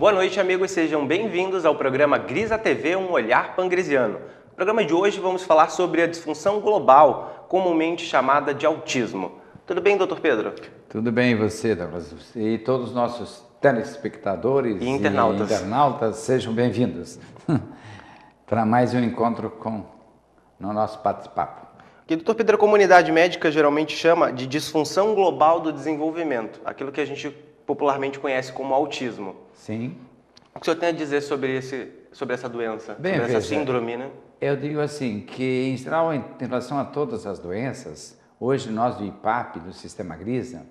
Boa noite, amigos, sejam bem-vindos ao programa Grisa TV, um olhar pangresiano. No programa de hoje vamos falar sobre a disfunção global, comumente chamada de autismo. Tudo bem, doutor Pedro? Tudo bem, e você, Douglas? E todos os nossos telespectadores e internautas sejam bem-vindos para mais um encontro no nosso bate-papo. Que, doutor Pedro, a comunidade médica geralmente chama de disfunção global do desenvolvimento, aquilo que a gente popularmente conhece como autismo. Sim. O que o senhor tem a dizer sobre essa doença, Bem, sobre essa síndrome, né? Eu digo assim, que em geral, em relação a todas as doenças, hoje nós do IPAP, do Sistema Grisa,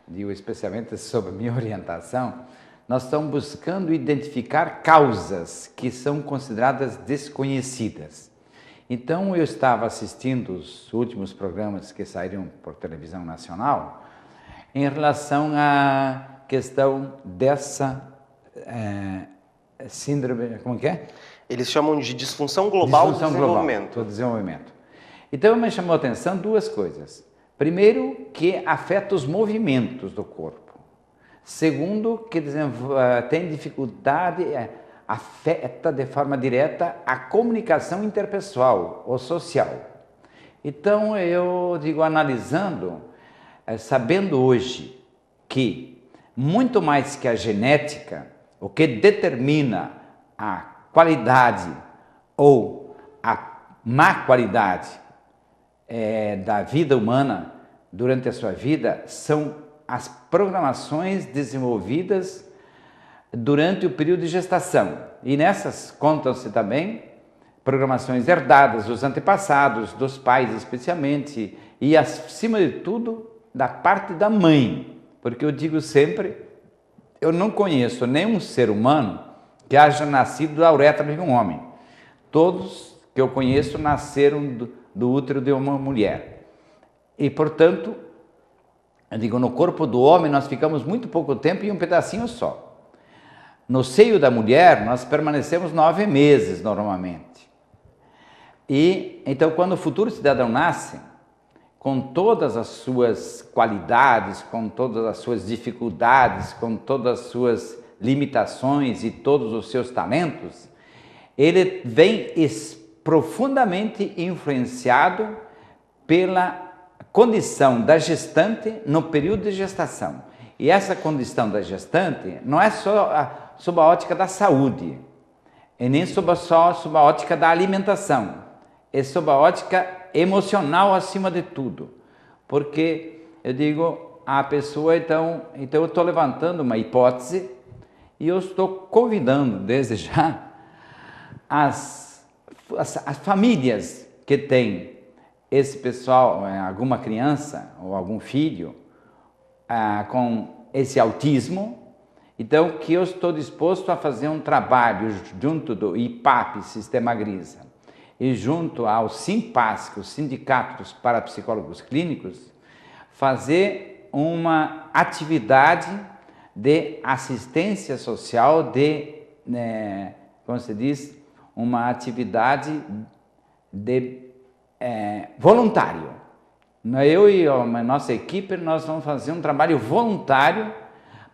digo especialmente sob a minha orientação, nós estamos buscando identificar causas que são consideradas desconhecidas. Então, eu estava assistindo os últimos programas que saíram por televisão nacional em relação à questão dessa síndrome, como que é? Eles chamam de disfunção global do desenvolvimento. Então, me chamou a atenção duas coisas. Primeiro, que afeta os movimentos do corpo. Segundo, que tem dificuldade, afeta de forma direta a comunicação interpessoal ou social. Então, eu digo, analisando, sabendo hoje que muito mais que a genética, o que determina a qualidade ou a má qualidade da vida humana durante a sua vida são as programações desenvolvidas durante o período de gestação. E nessas contam-se também programações herdadas dos antepassados, dos pais especialmente, e acima de tudo da parte da mãe. Porque eu digo sempre, eu não conheço nenhum ser humano que haja nascido da uretra de um homem. Todos que eu conheço nasceram do útero de uma mulher. E, portanto, eu digo, no corpo do homem nós ficamos muito pouco tempo e um pedacinho só. No seio da mulher nós permanecemos 9 meses normalmente. E então, quando o futuro cidadão nasce, com todas as suas qualidades, com todas as suas dificuldades, com todas as suas limitações e todos os seus talentos, ele vem profundamente influenciado pela condição da gestante no período de gestação. E essa condição da gestante não é só sob a ótica da saúde, e nem só sob a ótica da alimentação, é sob a ótica emocional acima de tudo, porque eu digo, a pessoa então eu estou levantando uma hipótese e eu estou convidando desde já as famílias que têm esse pessoal, alguma criança ou algum filho com esse autismo, então que eu estou disposto a fazer um trabalho junto do IPAP, Sistema Grisa, e junto ao SIMPAS, o Sindicato dos Parapsicólogos Clínicos, fazer uma atividade de assistência social, como se diz, uma atividade de voluntário. Eu e a nossa equipe, nós vamos fazer um trabalho voluntário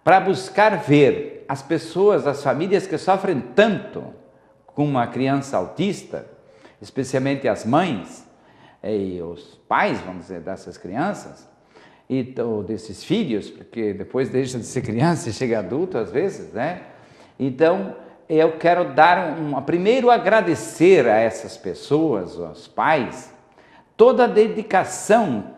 para buscar ver as pessoas, as famílias que sofrem tanto com uma criança autista, especialmente as mães e os pais, vamos dizer, dessas crianças, ou desses filhos, porque depois deixa de ser criança e chega adulto às vezes, né? Então, eu quero primeiro agradecer a essas pessoas, aos pais, toda a dedicação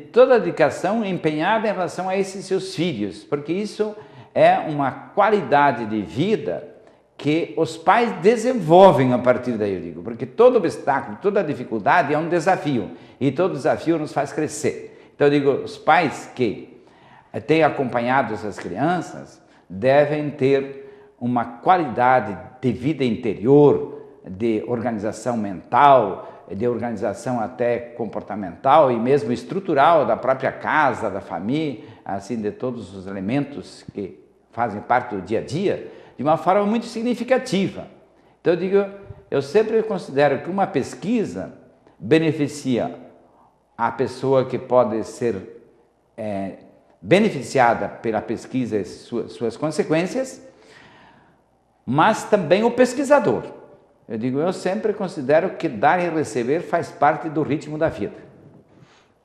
toda a dedicação empenhada em relação a esses seus filhos, porque isso é uma qualidade de vida que os pais desenvolvem a partir daí, eu digo, porque todo obstáculo, toda dificuldade é um desafio, e todo desafio nos faz crescer. Então eu digo, os pais que têm acompanhado essas crianças devem ter uma qualidade de vida interior, de organização mental, de organização até comportamental e mesmo estrutural da própria casa, da família, assim, de todos os elementos que fazem parte do dia a dia, de uma forma muito significativa. Então, eu sempre considero que uma pesquisa beneficia a pessoa que pode ser beneficiada pela pesquisa e suas consequências, mas também o pesquisador. Eu sempre considero que dar e receber faz parte do ritmo da vida.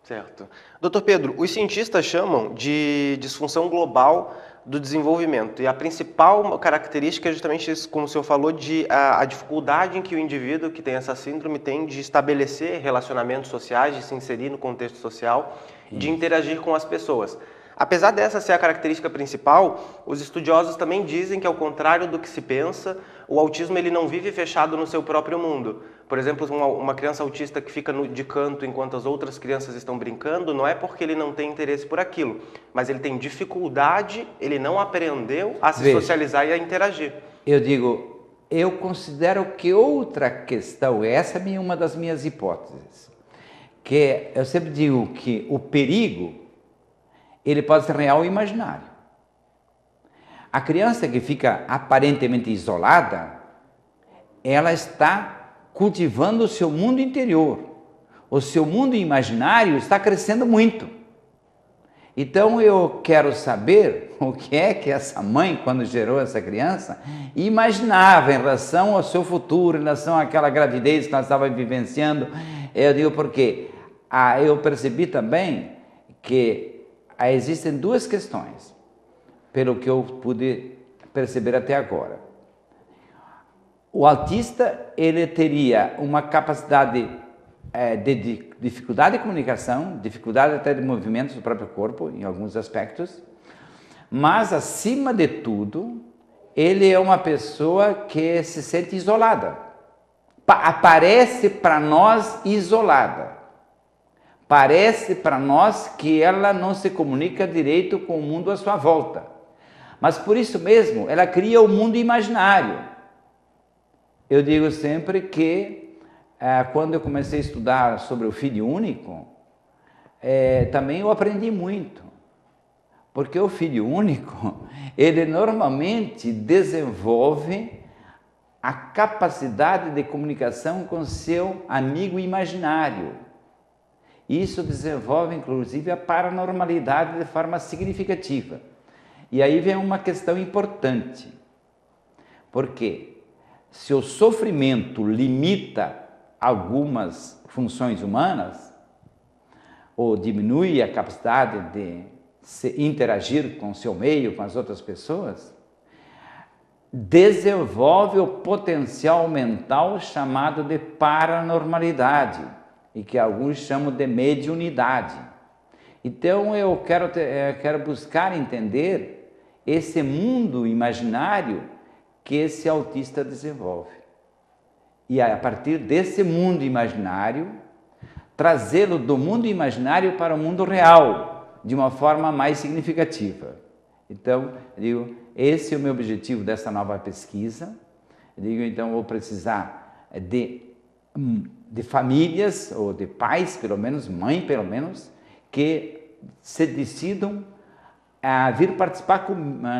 Certo. Doutor Pedro, os cientistas chamam de disfunção global do desenvolvimento, e a principal característica é justamente isso, como o senhor falou, a dificuldade em que o indivíduo que tem essa síndrome tem de estabelecer relacionamentos sociais, de se inserir no contexto social, de interagir com as pessoas. Apesar dessa ser a característica principal, os estudiosos também dizem que, ao contrário do que se pensa, o autismo ele não vive fechado no seu próprio mundo. Por exemplo, uma criança autista que fica de canto enquanto as outras crianças estão brincando, não é porque ele não tem interesse por aquilo, mas ele tem dificuldade, ele não aprendeu a se socializar e a interagir. Eu considero que outra questão, essa é uma das minhas hipóteses, que eu sempre digo que o perigo ele pode ser real ou imaginário. A criança que fica aparentemente isolada, ela está cultivando o seu mundo interior. O seu mundo imaginário está crescendo muito. Então eu quero saber o que é que essa mãe, quando gerou essa criança, imaginava em relação ao seu futuro, em relação àquela gravidez que ela estava vivenciando. Eu digo porque eu percebi também que existem duas questões, pelo que eu pude perceber até agora. O autista, ele teria uma capacidade de dificuldade de comunicação, dificuldade até de movimentos do próprio corpo, em alguns aspectos, mas, acima de tudo, ele é uma pessoa que se sente isolada. Aparece para nós isolada. Parece para nós que ela não se comunica direito com o mundo à sua volta. Mas por isso mesmo, ela cria o mundo imaginário. Eu digo sempre que, quando eu comecei a estudar sobre o filho único, também eu aprendi muito. Porque o filho único, ele normalmente desenvolve a capacidade de comunicação com seu amigo imaginário. Isso desenvolve, inclusive, a paranormalidade de forma significativa. E aí vem uma questão importante. Porque se o sofrimento limita algumas funções humanas, ou diminui a capacidade de se interagir com o seu meio, com as outras pessoas, desenvolve o potencial mental chamado de paranormalidade, e que alguns chamam de mediunidade. Então eu quero buscar entender esse mundo imaginário que esse autista desenvolve. E a partir desse mundo imaginário, trazê-lo do mundo imaginário para o mundo real, de uma forma mais significativa. Então, esse é o meu objetivo dessa nova pesquisa. Então, vou precisar de famílias, ou de pais, pelo menos, mãe pelo menos, que se decidam a vir participar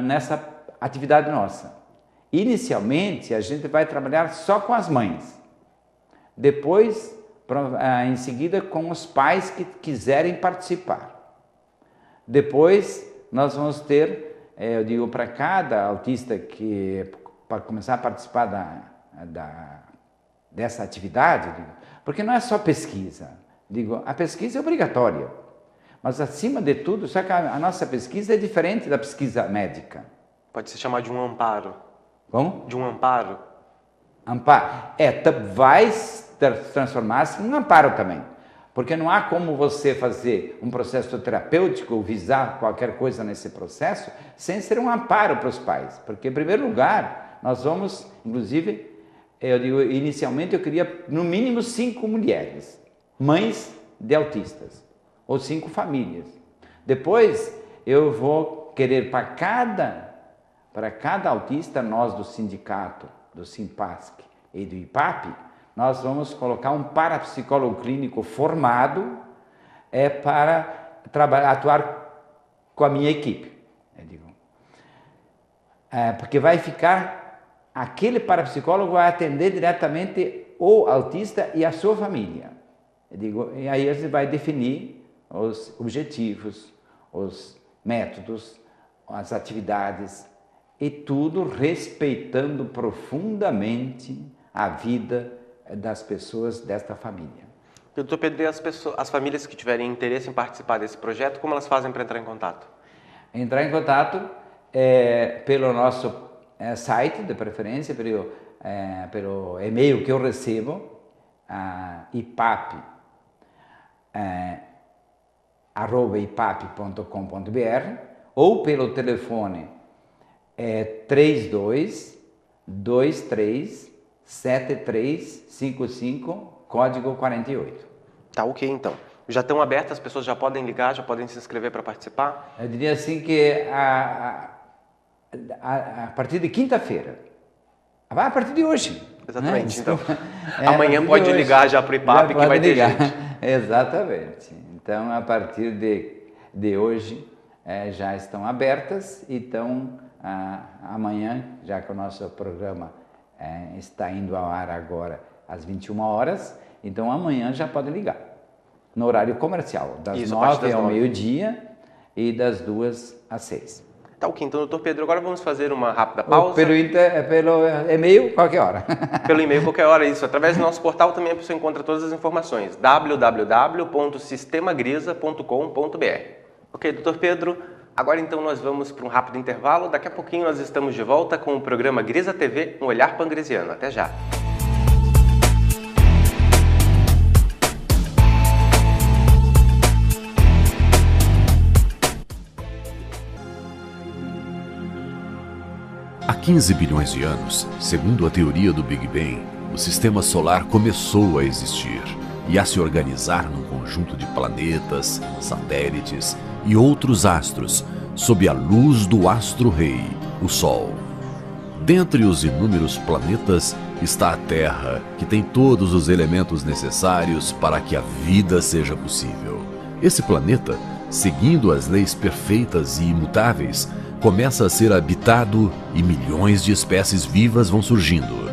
nessa atividade nossa. Inicialmente, a gente vai trabalhar só com as mães. Depois, em seguida, com os pais que quiserem participar. Depois, nós vamos ter, para cada autista que para começar a participar dessa atividade, porque não é só pesquisa. A pesquisa é obrigatória, mas acima de tudo, só que a nossa pesquisa é diferente da pesquisa médica. Pode se chamar de um amparo. Como? De um amparo. Amparo. Vai transformar-se em um amparo também. Porque não há como você fazer um processo terapêutico ou visar qualquer coisa nesse processo sem ser um amparo para os pais. Porque, em primeiro lugar, nós vamos, inclusive, inicialmente eu queria no mínimo 5 mulheres, mães de autistas, ou 5 famílias. Depois eu vou querer para cada autista, nós do sindicato, do Simpasc e do IPAP, nós vamos colocar um parapsicólogo clínico formado para atuar com a minha equipe. Porque vai ficar, aquele parapsicólogo vai atender diretamente o autista e a sua família. E aí a gente vai definir os objetivos, os métodos, as atividades e tudo respeitando profundamente a vida das pessoas desta família. Doutor Pedro, e as famílias que tiverem interesse em participar desse projeto, como elas fazem para entrar em contato? Entrar em contato pelo nosso site, de preferência, pelo e-mail que eu recebo, ipap@ipap.com.br, ou pelo telefone 32237355, código 48. Tá ok, então. Já estão abertas, as pessoas já podem ligar, já podem se inscrever para participar? Eu diria assim que a partir de quinta-feira, a partir de hoje. Exatamente, então. Amanhã pode ligar já para o IPAP que vai ter gente. Exatamente. Então, a partir de hoje, já estão abertas, então amanhã, já que o nosso programa está indo ao ar agora às 21 horas, então amanhã já podem ligar, no horário comercial, das 9 ao meio-dia e das 2 às 6. Tá ok, então, doutor Pedro, agora vamos fazer uma rápida pausa. Pelo e-mail, qualquer hora. Pelo e-mail, qualquer hora, isso. Através do nosso portal também a pessoa encontra todas as informações, www.sistemagrisa.com.br. Ok, doutor Pedro, agora então nós vamos para um rápido intervalo. Daqui a pouquinho nós estamos de volta com o programa Grisa TV, um olhar pangresiano. Até já. Há 15 bilhões de anos, segundo a teoria do Big Bang, o sistema solar começou a existir e a se organizar num conjunto de planetas, satélites e outros astros, sob a luz do astro-rei, o Sol. Dentre os inúmeros planetas está a Terra, que tem todos os elementos necessários para que a vida seja possível. Esse planeta, seguindo as leis perfeitas e imutáveis, começa a ser habitado e milhões de espécies vivas vão surgindo.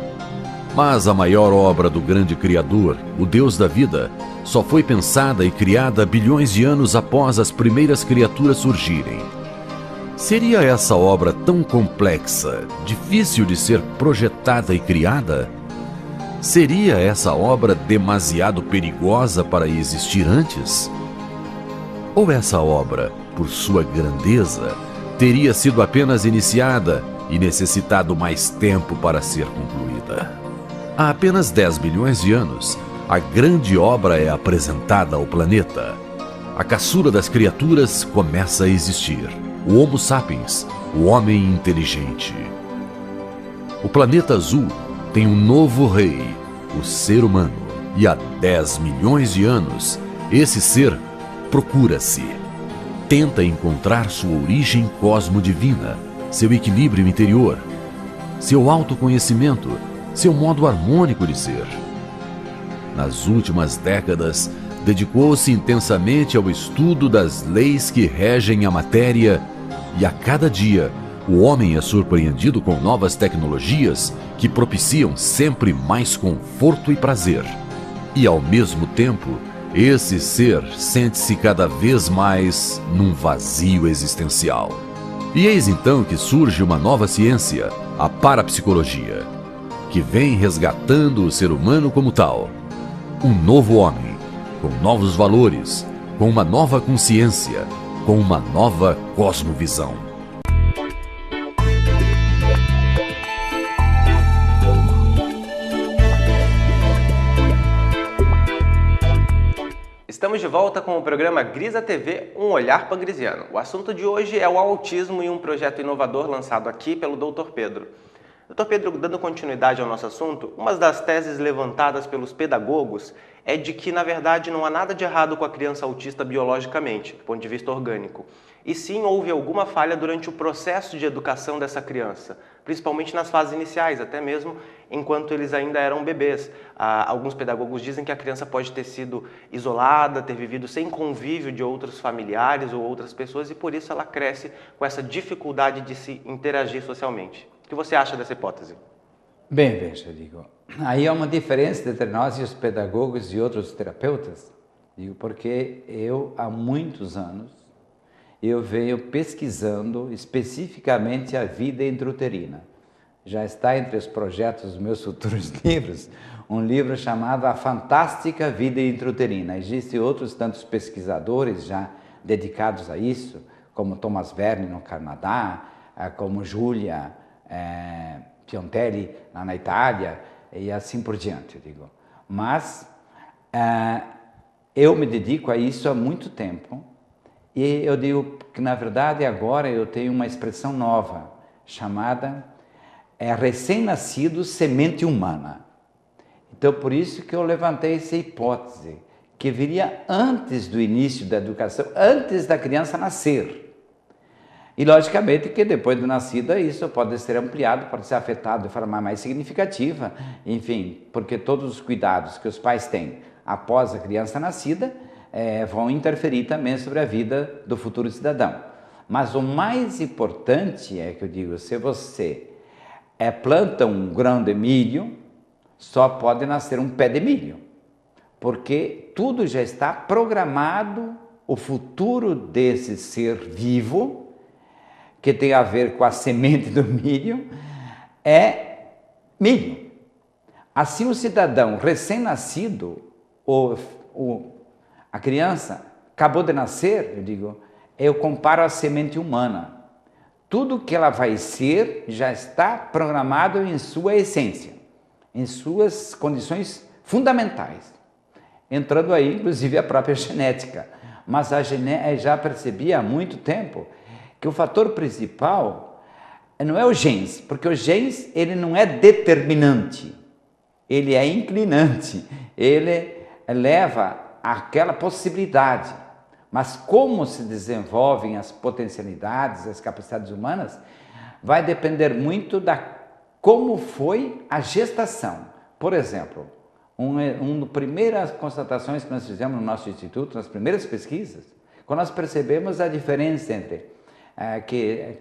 Mas a maior obra do grande Criador, o Deus da vida, só foi pensada e criada bilhões de anos após as primeiras criaturas surgirem. Seria essa obra tão complexa, difícil de ser projetada e criada? Seria essa obra demasiado perigosa para existir antes? Ou essa obra, por sua grandeza, teria sido apenas iniciada e necessitado mais tempo para ser concluída? Há apenas 10 bilhões de anos, a grande obra é apresentada ao planeta. A caçula das criaturas começa a existir. O Homo sapiens, o homem inteligente. O planeta azul tem um novo rei, o ser humano. E há 10 milhões de anos, esse ser procura-se. Tenta encontrar sua origem cosmodivina, seu equilíbrio interior, seu autoconhecimento, seu modo harmônico de ser. Nas últimas décadas, dedicou-se intensamente ao estudo das leis que regem a matéria e a cada dia o homem é surpreendido com novas tecnologias que propiciam sempre mais conforto e prazer. E ao mesmo tempo, esse ser sente-se cada vez mais num vazio existencial. E eis então que surge uma nova ciência, a parapsicologia, que vem resgatando o ser humano como tal. Um novo homem, com novos valores, com uma nova consciência, com uma nova cosmovisão. Estamos de volta com o programa Grisa TV, um olhar pangresiano. O assunto de hoje é o autismo e um projeto inovador lançado aqui pelo Dr. Pedro. Dr. Pedro, dando continuidade ao nosso assunto, uma das teses levantadas pelos pedagogos é de que, na verdade, não há nada de errado com a criança autista biologicamente, do ponto de vista orgânico. E sim, houve alguma falha durante o processo de educação dessa criança, principalmente nas fases iniciais, até mesmo enquanto eles ainda eram bebês. Alguns pedagogos dizem que a criança pode ter sido isolada, ter vivido sem convívio de outros familiares ou outras pessoas e por isso ela cresce com essa dificuldade de se interagir socialmente. O que você acha dessa hipótese? Bem, veja, digo, aí há uma diferença entre nós e os pedagogos e outros terapeutas, digo, porque eu há muitos anos eu venho pesquisando especificamente a vida intrauterina. Já está entre os projetos dos meus futuros livros, um livro chamado A Fantástica Vida Intrauterina. Existem outros tantos pesquisadores já dedicados a isso, como Thomas Verne no Canadá, como Giulia Piontelli lá na Itália, e assim por diante, eu digo. Mas eu me dedico a isso há muito tempo, e eu digo que, na verdade, agora eu tenho uma expressão nova, chamada recém-nascido semente humana. Então, por isso que eu levantei essa hipótese, que viria antes do início da educação, antes da criança nascer. E, logicamente, que depois de nascida isso pode ser ampliado, pode ser afetado de forma mais significativa, enfim, porque todos os cuidados que os pais têm após a criança nascida vão interferir também sobre a vida do futuro cidadão. Mas o mais importante é que eu digo, se você planta um grão de milho, só pode nascer um pé de milho, porque tudo já está programado, o futuro desse ser vivo, que tem a ver com a semente do milho, é milho. Assim, o cidadão recém-nascido, a criança acabou de nascer, eu digo, eu comparo a semente humana. Tudo que ela vai ser já está programado em sua essência, em suas condições fundamentais, entrando aí, inclusive, a própria genética. Mas já percebi há muito tempo que o fator principal não é o genes, porque o genes ele não é determinante, ele é inclinante, ele leva àquela possibilidade. Mas como se desenvolvem as potencialidades, as capacidades humanas, vai depender muito da como foi a gestação. Por exemplo, uma das primeiras constatações que nós fizemos no nosso instituto, nas primeiras pesquisas, quando nós percebemos a diferença entre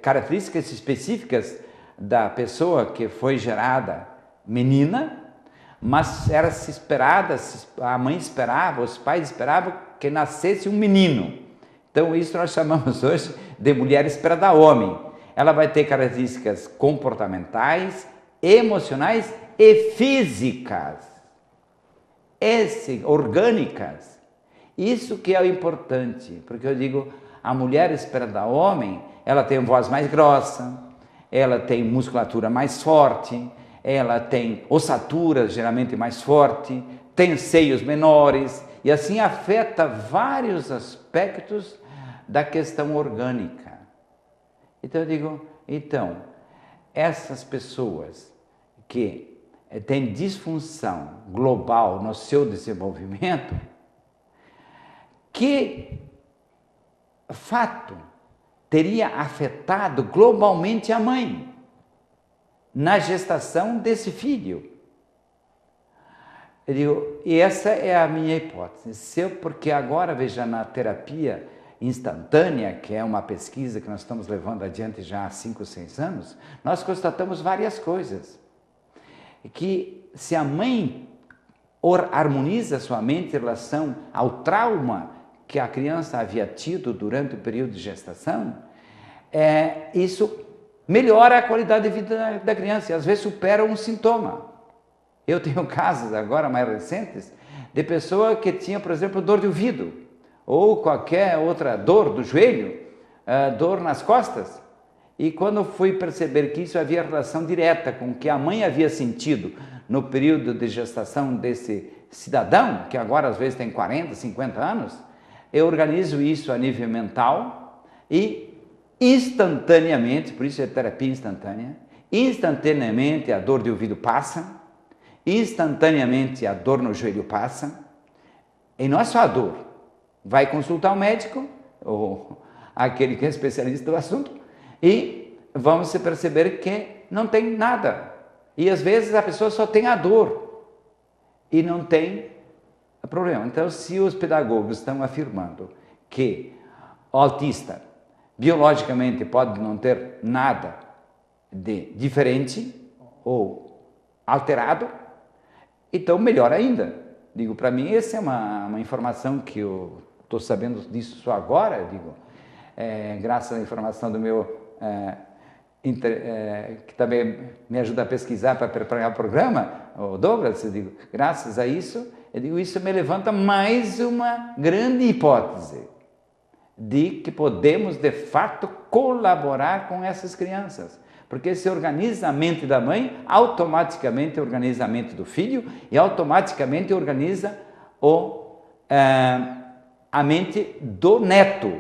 características específicas da pessoa que foi gerada menina, mas era se esperada, a mãe esperava, os pais esperavam que nascesse um menino. Então isso nós chamamos hoje de mulher esperada homem. Ela vai ter características comportamentais, emocionais e físicas, orgânicas. Isso que é o importante, porque eu digo, a mulher esperada homem, ela tem voz mais grossa, ela tem musculatura mais forte, ela tem ossatura geralmente mais forte, tem seios menores, e assim afeta vários aspectos da questão orgânica. Então eu digo, essas pessoas que têm disfunção global no seu desenvolvimento, que fato teria afetado globalmente a mãe na gestação desse filho? Eu digo, e essa é a minha hipótese. Porque agora, veja, na terapia instantânea, que é uma pesquisa que nós estamos levando adiante já há 5 ou 6 anos, nós constatamos várias coisas. Que se a mãe harmoniza sua mente em relação ao trauma que a criança havia tido durante o período de gestação, isso melhora a qualidade de vida da criança e às vezes supera um sintoma. Eu tenho casos agora mais recentes de pessoa que tinha, por exemplo, dor de ouvido ou qualquer outra dor do joelho, dor nas costas, e quando fui perceber que isso havia relação direta com o que a mãe havia sentido no período de gestação desse cidadão, que agora às vezes tem 40, 50 anos, eu organizo isso a nível mental e instantaneamente, por isso é terapia instantânea, instantaneamente a dor de ouvido passa, instantaneamente a dor no joelho passa, e não é só a dor, vai consultar o médico, ou aquele que é especialista do assunto, e vamos se perceber que não tem nada, e às vezes a pessoa só tem a dor, e não tem problema. Então, se os pedagogos estão afirmando que o autista biologicamente pode não ter nada de diferente ou alterado, então melhor ainda. Digo, para mim, essa é uma informação que eu estou sabendo disso só agora, digo, graças à informação do meu que também me ajuda a pesquisar para preparar o programa, o Douglas, eu digo, graças a isso, eu digo, isso me levanta mais uma grande hipótese de que podemos, de fato, colaborar com essas crianças. Porque se organiza a mente da mãe, automaticamente organiza a mente do filho e automaticamente organiza a mente do neto.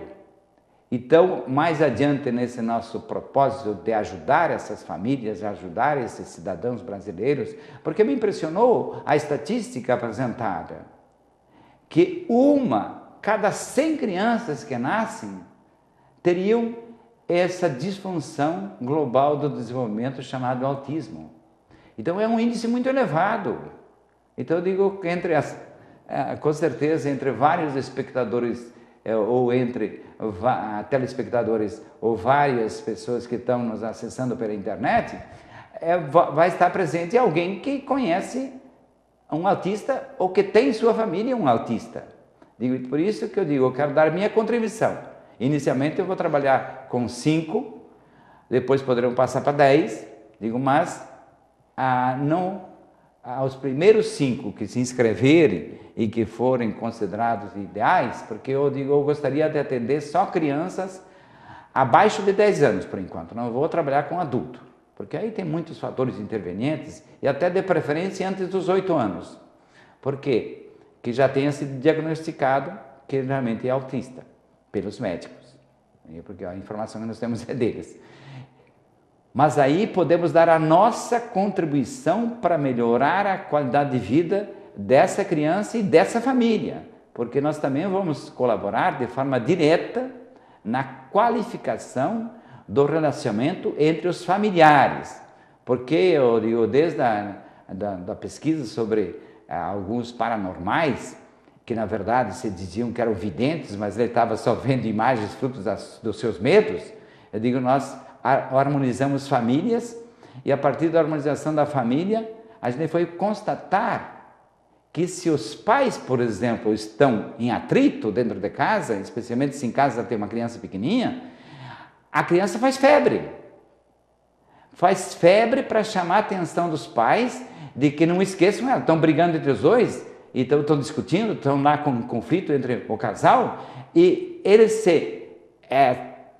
Então, mais adiante nesse nosso propósito de ajudar essas famílias, ajudar esses cidadãos brasileiros, porque me impressionou a estatística apresentada, que cada 100 crianças que nascem teriam essa disfunção global do desenvolvimento chamado autismo. Então é um índice muito elevado. Então eu digo que com certeza entre vários espectadores ou entre telespectadores ou várias pessoas que estão nos acessando pela internet, vai estar presente alguém que conhece um autista ou que tem em sua família um autista. Por isso que eu digo, eu quero dar minha contribuição. Inicialmente eu vou trabalhar com 5, depois poderão passar para 10, mas aos primeiros 5 que se inscreverem e que forem considerados ideais, porque eu gostaria de atender só crianças abaixo de 10 anos por enquanto, não vou trabalhar com adulto, porque aí tem muitos fatores intervenientes e até de preferência antes dos 8 anos. Por quê? Que já tenha sido diagnosticado que realmente é autista pelos médicos, porque a informação que nós temos é deles. Mas aí podemos dar a nossa contribuição para melhorar a qualidade de vida dessa criança e dessa família, porque nós também vamos colaborar de forma direta na qualificação do relacionamento entre os familiares, porque eu digo, desde da pesquisa sobre alguns paranormais, que na verdade se diziam que eram videntes, mas ele estava só vendo imagens frutos dos seus medos, eu digo, nós harmonizamos famílias e a partir da harmonização da família, a gente foi constatar que se os pais, por exemplo, estão em atrito dentro de casa, especialmente se em casa tem uma criança pequenininha, a criança faz febre. Faz febre para chamar a atenção dos pais de que não esqueçam, estão brigando entre os dois, então estão discutindo, estão lá com um conflito entre o casal, e eles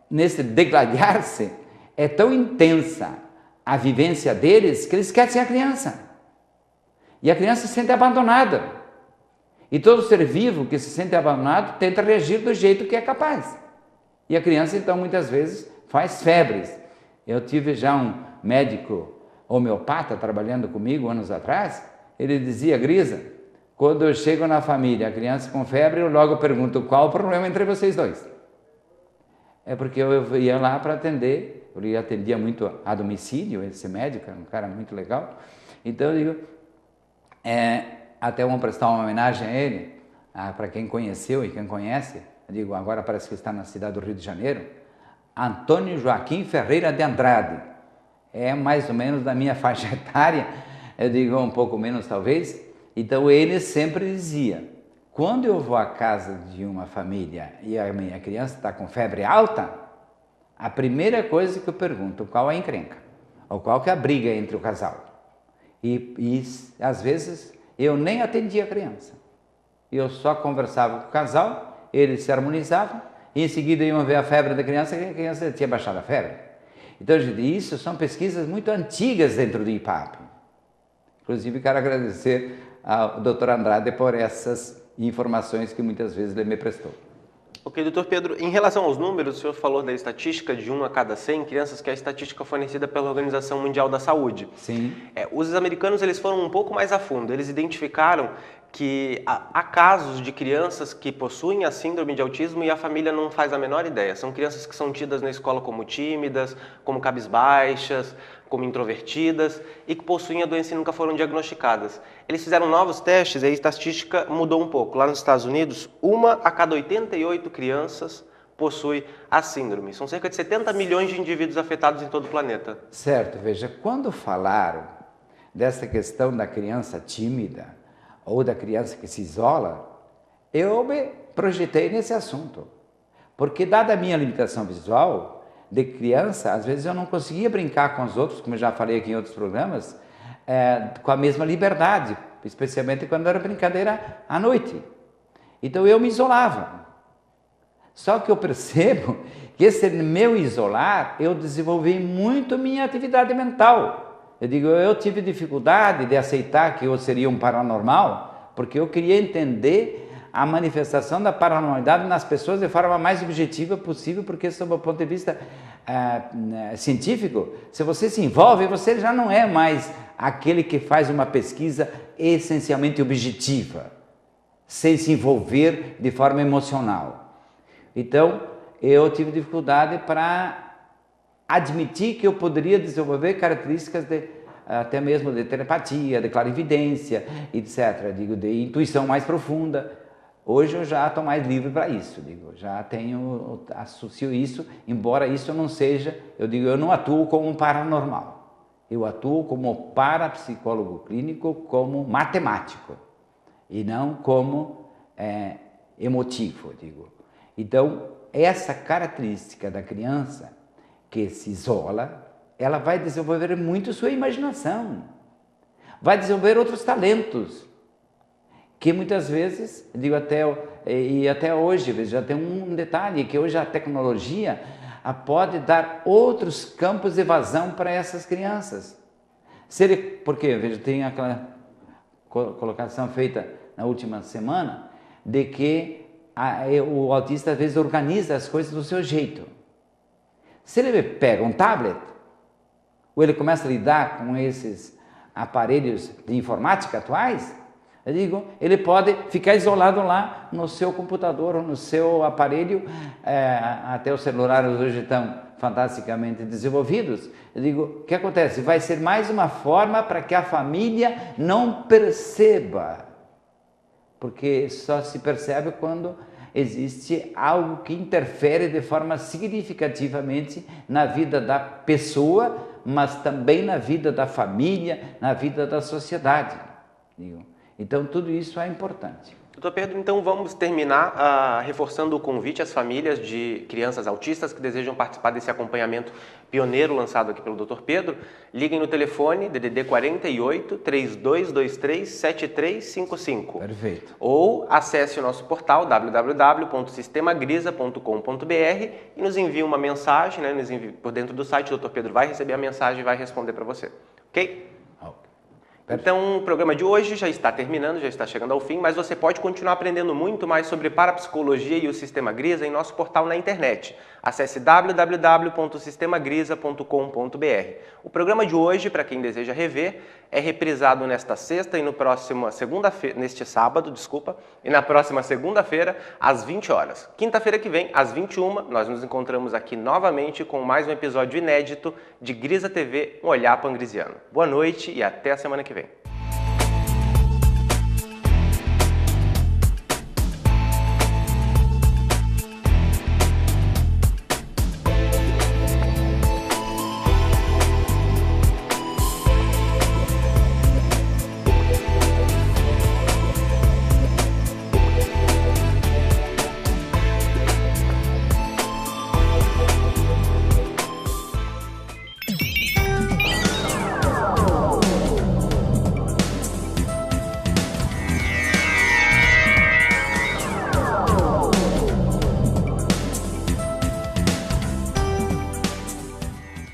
nesse degladiar-se, é tão intensa a vivência deles que eles esquecem a criança. E a criança se sente abandonada. E todo ser vivo que se sente abandonado tenta reagir do jeito que é capaz. E a criança, então, muitas vezes faz febres. Eu tive já um médico homeopata trabalhando comigo anos atrás, ele dizia, Grisa, quando eu chego na família, a criança com febre, eu logo pergunto, qual o problema entre vocês dois? É porque eu ia lá para atender, eu atendia muito a domicílio, esse médico, era um cara muito legal, então eu digo, até vamos prestar uma homenagem a ele, para quem conheceu e quem conhece, eu digo, agora parece que está na cidade do Rio de Janeiro, Antônio Joaquim Ferreira de Andrade, é mais ou menos da minha faixa etária, eu digo um pouco menos talvez, então ele sempre dizia, quando eu vou à casa de uma família e a minha criança está com febre alta, a primeira coisa que eu pergunto, qual é a encrenca? Ou qual que é a briga entre o casal? E às vezes eu nem atendia a criança, eu só conversava com o casal, eles se harmonizavam, e em seguida iam ver a febre da criança, e a criança tinha baixado a febre. Então, gente, isso são pesquisas muito antigas dentro do IPAP. Inclusive, quero agradecer ao Dr. Andrade por essas informações que muitas vezes ele me prestou. Ok, doutor Pedro, em relação aos números, o senhor falou da estatística de 1 a cada 100 crianças, que é a estatística fornecida pela Organização Mundial da Saúde. Sim. Os americanos eles foram um pouco mais a fundo, eles identificaram que há casos de crianças que possuem a síndrome de autismo e a família não faz a menor ideia. São crianças que são tidas na escola como tímidas, como cabisbaixas, como introvertidas e que possuem a doença e nunca foram diagnosticadas. Eles fizeram novos testes e a estatística mudou um pouco. Lá nos Estados Unidos, 1 a cada 88 crianças possui a síndrome. São cerca de 70 milhões de indivíduos afetados em todo o planeta. Certo, veja, quando falaram dessa questão da criança tímida ou da criança que se isola, eu me projetei nesse assunto. Porque, dada a minha limitação visual, de criança, às vezes eu não conseguia brincar com os outros, como eu já falei aqui em outros programas, com a mesma liberdade, especialmente quando era brincadeira à noite. Então eu me isolava. Só que eu percebo que esse meu isolar, eu desenvolvi muito minha atividade mental. Eu digo, eu tive dificuldade de aceitar que eu seria um paranormal, porque eu queria entender a manifestação da paranormalidade nas pessoas de forma mais objetiva possível, porque sob o ponto de vista científico, se você se envolve, você já não é mais aquele que faz uma pesquisa essencialmente objetiva, sem se envolver de forma emocional. Então, eu tive dificuldade para admitir que eu poderia desenvolver características até mesmo de telepatia, de clarividência, etc., digo, de intuição mais profunda. Hoje eu já estou mais livre para isso, digo, já associo isso, embora isso não seja, eu digo, eu não atuo como um paranormal, eu atuo como parapsicólogo clínico, como matemático, e não como emotivo, digo. Então, essa característica da criança que se isola, ela vai desenvolver muito sua imaginação, vai desenvolver outros talentos, que muitas vezes, digo até hoje, já tem um detalhe, que hoje a tecnologia pode dar outros campos de evasão para essas crianças. Porque, veja, tem aquela colocação feita na última semana, de que o autista às vezes organiza as coisas do seu jeito. Se ele pega um tablet, ou ele começa a lidar com esses aparelhos de informática atuais, eu digo, ele pode ficar isolado lá no seu computador ou no seu aparelho, até os celulares hoje estão fantasticamente desenvolvidos. Eu digo, o que acontece? Vai ser mais uma forma para que a família não perceba, porque só se percebe quando existe algo que interfere de forma significativamente na vida da pessoa, mas também na vida da família, na vida da sociedade. Digo. Então, tudo isso é importante. Doutor Pedro, então vamos terminar reforçando o convite às famílias de crianças autistas que desejam participar desse acompanhamento pioneiro lançado aqui pelo Dr. Pedro. Liguem no telefone DDD 48 3223 7355. Perfeito. Ou acesse o nosso portal www.sistemagrisa.com.br e nos envie uma mensagem, né, nos envie por dentro do site. O Dr. Pedro vai receber a mensagem e vai responder para você. Ok? Então, o programa de hoje já está terminando, já está chegando ao fim, mas você pode continuar aprendendo muito mais sobre parapsicologia e o Sistema Grisa em nosso portal na internet. Acesse www.sistemagrisa.com.br. O programa de hoje, para quem deseja rever, é reprisado nesta sexta e neste sábado, e na próxima segunda-feira, às 20 horas. Quinta-feira que vem, às 21, nós nos encontramos aqui novamente com mais um episódio inédito de Grisa TV, um olhar pangrisiano. Boa noite e até a semana que vem.